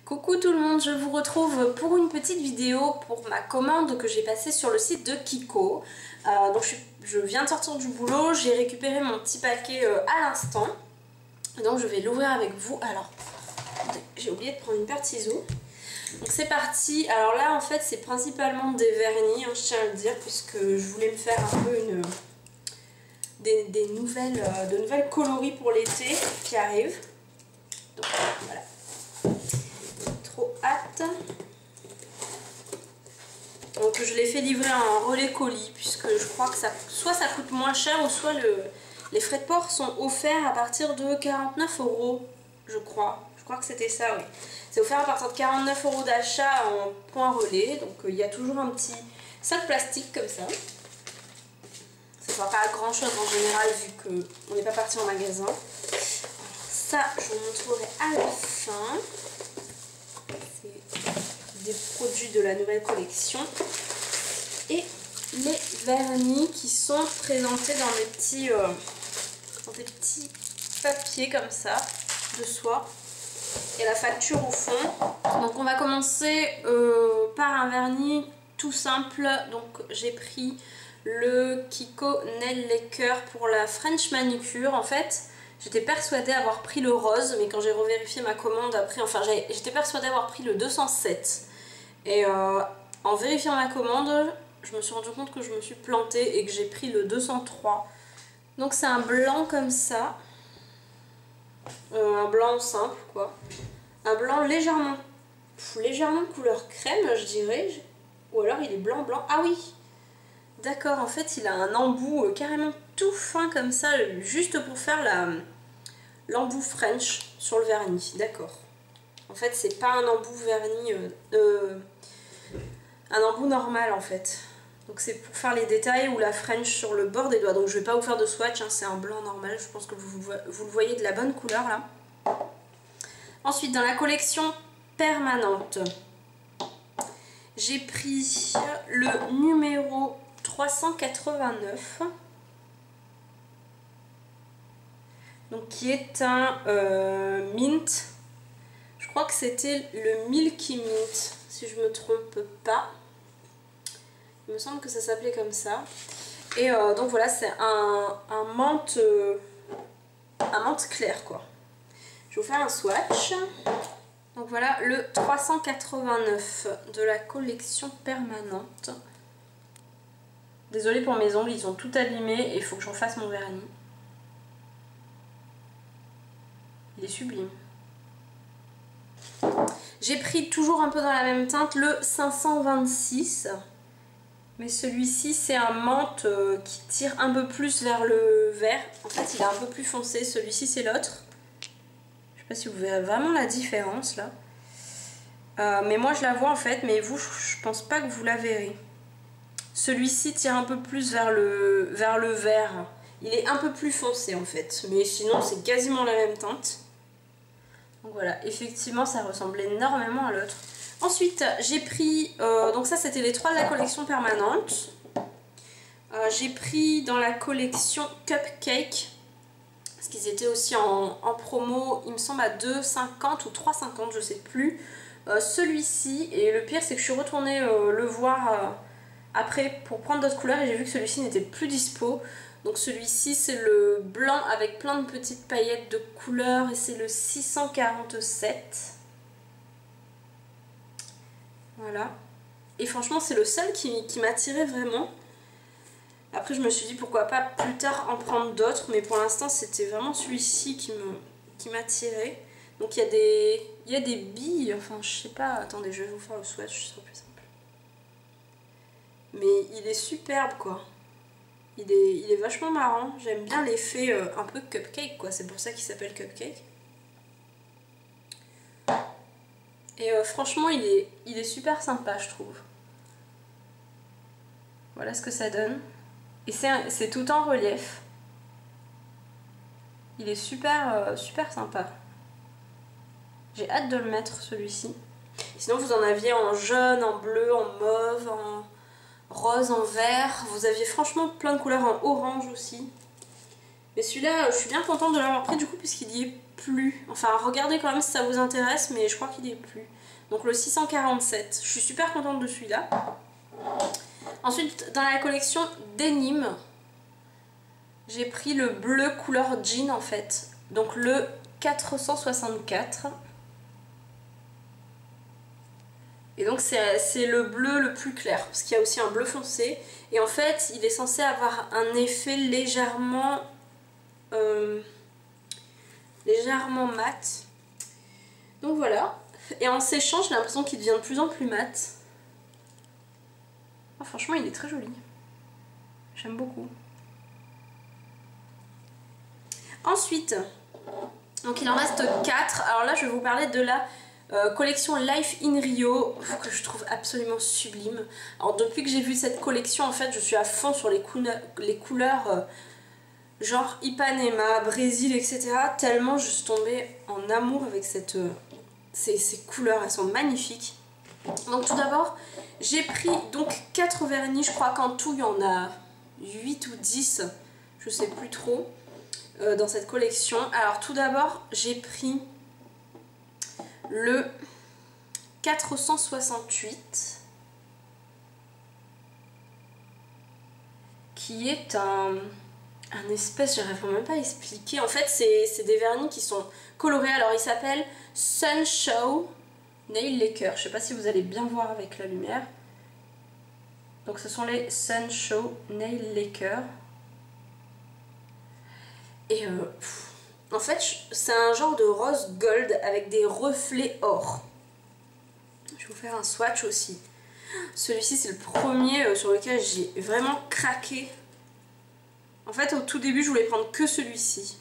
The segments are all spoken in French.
Coucou tout le monde, je vous retrouve pour une petite vidéo pour ma commande que j'ai passée sur le site de Kiko. Donc je viens de sortir du boulot, j'ai récupéré mon petit paquet à l'instant. Donc je vais l'ouvrir avec vous. Alors, j'ai oublié de prendre une paire de ciseaux. Donc c'est parti. Alors là en fait c'est principalement des vernis, hein, je tiens à le dire, puisque je voulais me faire un peu de nouvelles coloris pour l'été qui arrivent. Donc voilà. Trop hâte. Donc je l'ai fait livrer en relais colis, puisque je crois que soit ça coûte moins cher, ou soit les frais de port sont offerts à partir de 49 €, je crois. Je crois que c'était ça, oui. C'est offert à partir de 49 € d'achat en point relais. Donc il y a toujours un petit sac plastique comme ça. Ça ne sert pas à grand chose en général vu qu'on n'est pas parti en magasin. Alors ça, je vous montrerai à la fin. C'est des produits de la nouvelle collection. Et les vernis qui sont présentés dans des petits papiers comme ça, de soie. Et la facture au fond. Donc on va commencer par un vernis tout simple. Donc j'ai pris le Kiko Nail Lacquer pour la French manicure. En fait j'étais persuadée avoir pris le rose, mais quand j'ai revérifié ma commande après, enfin j'étais persuadée avoir pris le 207. Et en vérifiant ma commande, je me suis rendu compte que je me suis plantée et que j'ai pris le 203. Donc c'est un blanc comme ça. Un blanc simple quoi. Un blanc légèrement couleur crème je dirais. Ou alors il est blanc. Ah oui, d'accord, en fait il a un embout carrément tout fin comme ça, juste pour faire l'embout French sur le vernis. D'accord. En fait c'est pas un embout vernis, un embout normal en fait. Donc c'est pour faire les détails ou la French sur le bord des doigts. Donc je vais pas vous faire de swatch, hein, c'est un blanc normal. Je pense que vous le voyez de la bonne couleur là. Ensuite dans la collection permanente, j'ai pris le numéro 389. Donc qui est un mint. Je crois que c'était le Milky Mint si je me trompe pas. Il me semble que ça s'appelait comme ça. Et donc voilà, c'est un menthe clair quoi. Je vais vous faire un swatch. Donc voilà le 389 de la collection permanente. Désolée pour mes ongles, ils sont tout abîmés et il faut que j'en fasse mon vernis. Il est sublime. J'ai pris toujours un peu dans la même teinte le 526. Mais celui-ci c'est un menthe qui tire un peu plus vers le vert. En fait il est un peu plus foncé, celui-ci c'est l'autre. Je sais pas si vous verrez vraiment la différence là. Mais moi je la vois en fait, mais vous je pense pas que vous la verrez. Celui-ci tire un peu plus vers le vert. Il est un peu plus foncé en fait, mais sinon c'est quasiment la même teinte. Donc voilà, effectivement ça ressemble énormément à l'autre. Ensuite j'ai pris, donc ça c'était les 3 de la collection permanente. J'ai pris dans la collection Cupcake, parce qu'ils étaient aussi en promo, il me semble à 2,50 ou 3,50, je sais plus. Celui-ci, et le pire c'est que je suis retournée le voir après pour prendre d'autres couleurs et j'ai vu que celui-ci n'était plus dispo. Donc celui-ci c'est le blanc avec plein de petites paillettes de couleurs et c'est le 647. Voilà. Et franchement c'est le seul qui m'attirait vraiment. Après je me suis dit pourquoi pas plus tard en prendre d'autres, mais pour l'instant c'était vraiment celui-ci qui m'attirait. Donc il y a des billes, enfin je sais pas, attendez je vais vous faire le swatch, ce sera plus simple. Mais il est superbe quoi. Il est vachement marrant, j'aime bien l'effet un peu cupcake quoi, c'est pour ça qu'il s'appelle Cupcake. Et franchement il est super sympa je trouve. Voilà ce que ça donne. Et c'est tout en relief. Il est super sympa. J'ai hâte de le mettre celui-ci. Sinon vous en aviez en jaune, en bleu, en mauve, en rose, en vert. Vous aviez franchement plein de couleurs, en orange aussi. Mais celui-là, je suis bien contente de l'avoir pris du coup puisqu'il y est plus. Enfin, regardez quand même si ça vous intéresse, mais je crois qu'il y est plus. Donc le 647. Je suis super contente de celui-là. Ensuite, dans la collection Denim, j'ai pris le bleu couleur jean en fait. Donc le 464. Et donc c'est le bleu le plus clair, parce qu'il y a aussi un bleu foncé. Et en fait, il est censé avoir un effet légèrement mat. Donc voilà. Et en séchant, j'ai l'impression qu'il devient de plus en plus mat. Oh, franchement, il est très joli. J'aime beaucoup. Ensuite, donc il en reste 4. Alors là, je vais vous parler de la collection Life in Rio, que je trouve absolument sublime. Alors depuis que j'ai vu cette collection, en fait, je suis à fond sur les couleurs genre Ipanema, Brésil, etc. Tellement je suis tombée en amour avec ces couleurs, elles sont magnifiques. Donc tout d'abord, j'ai pris donc 4 vernis, je crois qu'en tout il y en a 8 ou 10, je sais plus trop, dans cette collection. Alors tout d'abord, j'ai pris le 468 qui est un espèce, j'arrive même pas à expliquer. En fait, c'est des vernis qui sont colorés. Alors, il s'appelle Sun Show Nail Lacquer. Je sais pas si vous allez bien voir avec la lumière. Donc, ce sont les Sun Show Nail Lacquer. Et en fait, c'est un genre de rose gold avec des reflets or. Je vais vous faire un swatch aussi. Celui-ci, c'est le premier sur lequel j'ai vraiment craqué. En fait, au tout début, je voulais prendre que celui-ci.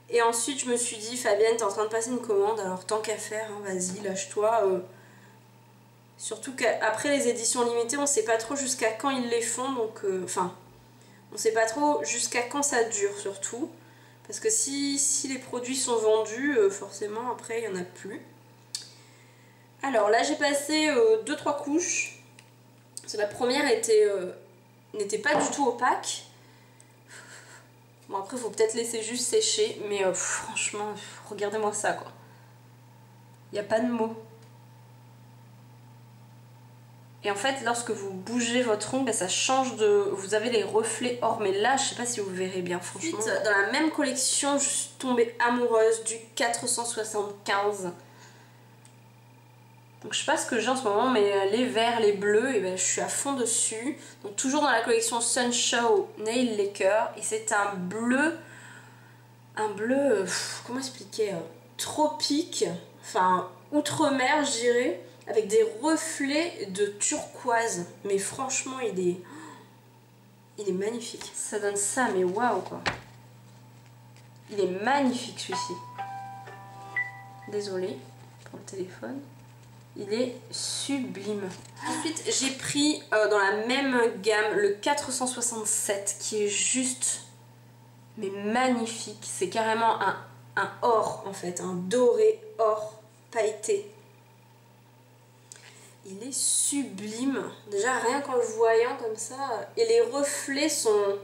Et ensuite, je me suis dit, Fabienne, t'es en train de passer une commande, alors tant qu'à faire, hein, vas-y, lâche-toi. Surtout qu'après les éditions limitées, on sait pas trop jusqu'à quand ils les font, donc... Enfin, on sait pas trop jusqu'à quand ça dure, surtout. Parce que si les produits sont vendus, forcément, après, il n'y en a plus. Alors là, j'ai passé 2-3 couches. Parce que la première n'était pas du tout opaque. Bon, après, il faut peut-être laisser juste sécher, mais franchement, regardez-moi ça, quoi. Il n'y a pas de mots. Et en fait, lorsque vous bougez votre ongle, ça change de... Vous avez les reflets or, mais là, je sais pas si vous verrez bien, franchement. Ensuite, dans la même collection, je suis tombée amoureuse du 475. Donc je sais pas ce que j'ai en ce moment, mais les verts, les bleus, et ben, je suis à fond dessus. Donc toujours dans la collection Sun Show Nail Lacquer. Et c'est un bleu, comment expliquer, tropique, enfin outre-mer je dirais, avec des reflets de turquoise. Mais franchement il est magnifique. Ça donne ça, mais waouh quoi. Il est magnifique celui-ci. Désolée pour le téléphone. Il est sublime. Ensuite, j'ai pris dans la même gamme le 467 qui est juste mais magnifique. C'est carrément un or en fait, un doré or pailleté. Il est sublime. Déjà rien qu'en le voyant comme ça. Et les reflets sont...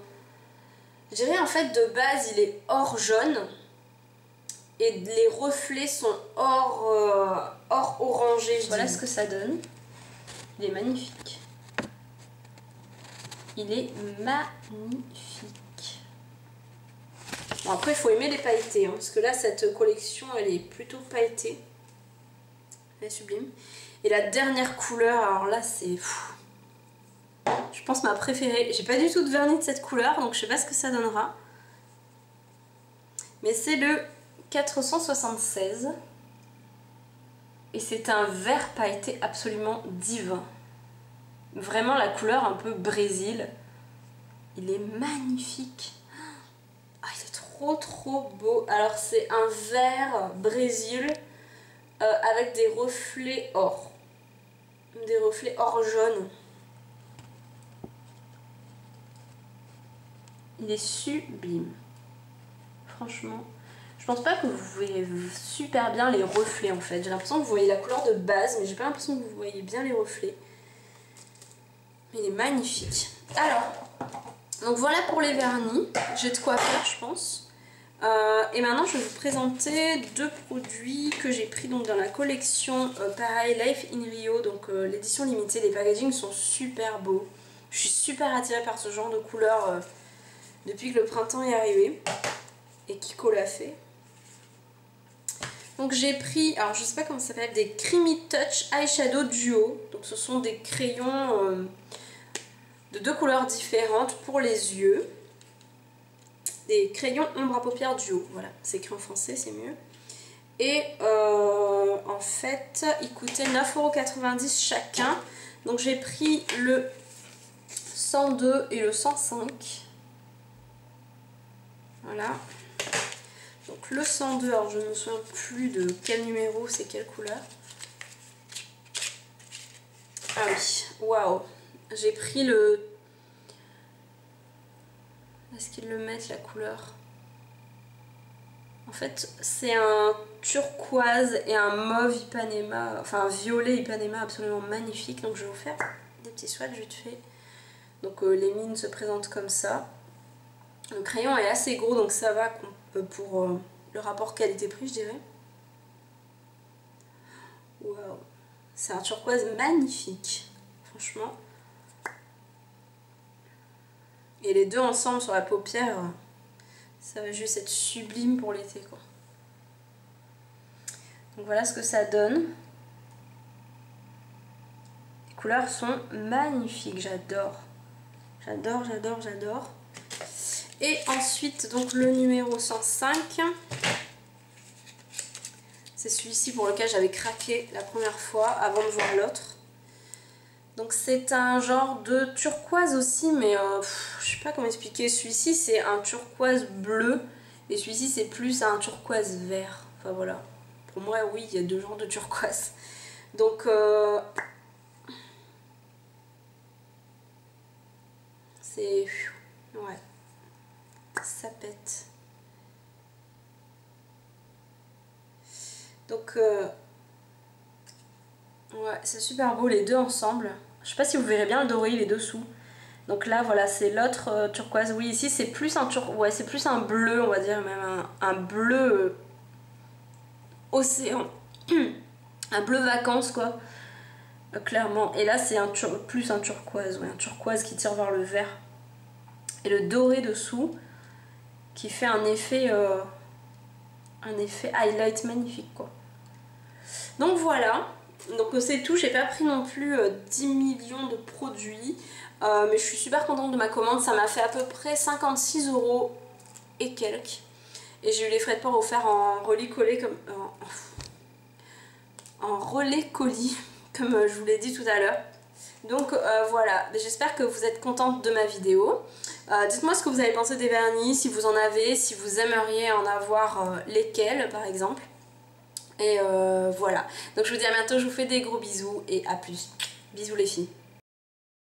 Je dirais en fait de base il est or jaune. Et les reflets sont or orangé. Voilà ce que ça donne. Il est magnifique. Il est magnifique. Bon, après, il faut aimer les pailletés. Hein, parce que là, cette collection, elle est plutôt pailletée. Elle est sublime. Et la dernière couleur, alors là, c'est... Je pense ma préférée. J'ai pas du tout de vernis de cette couleur, donc je sais pas ce que ça donnera. Mais c'est le 476 et c'est un vert pailleté absolument divin. Vraiment la couleur un peu Brésil. Il est magnifique. Ah, il est trop beau. Alors c'est un vert Brésil avec des reflets or. Des reflets or jaune. Il est sublime. Franchement. Je pense pas que vous voyez super bien les reflets en fait. J'ai l'impression que vous voyez la couleur de base, mais j'ai pas l'impression que vous voyez bien les reflets. Mais il est magnifique. Alors, Donc voilà pour les vernis, j'ai de quoi faire je pense. Et maintenant je vais vous présenter deux produits que j'ai pris donc dans la collection pareil Life in Rio, donc l'édition limitée. Les packagings sont super beaux. Je suis super attirée par ce genre de couleur depuis que le printemps est arrivé et Kiko l'a fait. Donc j'ai pris, alors je sais pas comment ça s'appelle, des Creamy Touch Eyeshadow Duo. Donc ce sont des crayons de deux couleurs différentes pour les yeux. Des crayons ombre à paupières duo, voilà, c'est écrit en français, c'est mieux. Et en fait, ils coûtaient 9,90 € chacun. Donc j'ai pris le 102 et le 105. Voilà. Donc le 102, alors je ne me souviens plus de quel numéro, c'est quelle couleur. Ah oui, waouh. J'ai pris le... Est-ce qu'ils le mettent la couleur? En fait c'est un turquoise et un mauve Ipanema, enfin un violet Ipanema absolument magnifique. Donc je vais vous faire des petits swatchs vite fait. Donc les mines se présentent comme ça. Le crayon est assez gros donc ça va pour le rapport qualité-prix je dirais. Waouh, c'est un turquoise magnifique, franchement. Et les deux ensemble sur la paupière, ça va juste être sublime pour l'été quoi. Donc voilà ce que ça donne. Les couleurs sont magnifiques, j'adore. J'adore, j'adore, j'adore. Et ensuite donc le numéro 105. C'est celui-ci pour lequel j'avais craqué la première fois avant de voir l'autre. Donc c'est un genre de turquoise aussi, mais je sais pas comment expliquer. Celui-ci c'est un turquoise bleu et celui-ci c'est plus un turquoise vert. Enfin voilà. Pour moi oui, il y a deux genres de turquoise. Donc c'est... ouais. Ça pète. Donc ouais, c'est super beau les deux ensemble. Je sais pas si vous verrez bien le doré, il est dessous. Donc là voilà, c'est l'autre turquoise. Oui, ici c'est plus un ouais, c'est plus un bleu, on va dire même un bleu océan. Un bleu vacances quoi. Clairement. Et là c'est plus un turquoise, ouais, un turquoise qui tire vers le vert. Et le doré dessous qui fait un effet highlight magnifique quoi. Donc voilà. Donc c'est tout, j'ai pas pris non plus 10 millions de produits, mais je suis super contente de ma commande. Ça m'a fait à peu près 56 € et quelques. Et j'ai eu les frais de port offerts en relais collé comme en relais colis comme je vous l'ai dit tout à l'heure. Donc voilà, j'espère que vous êtes contente de ma vidéo. Dites-moi ce que vous avez pensé des vernis, si vous en avez, si vous aimeriez en avoir lesquels par exemple. Et voilà, donc je vous dis à bientôt, je vous fais des gros bisous et à plus. Bisous les filles.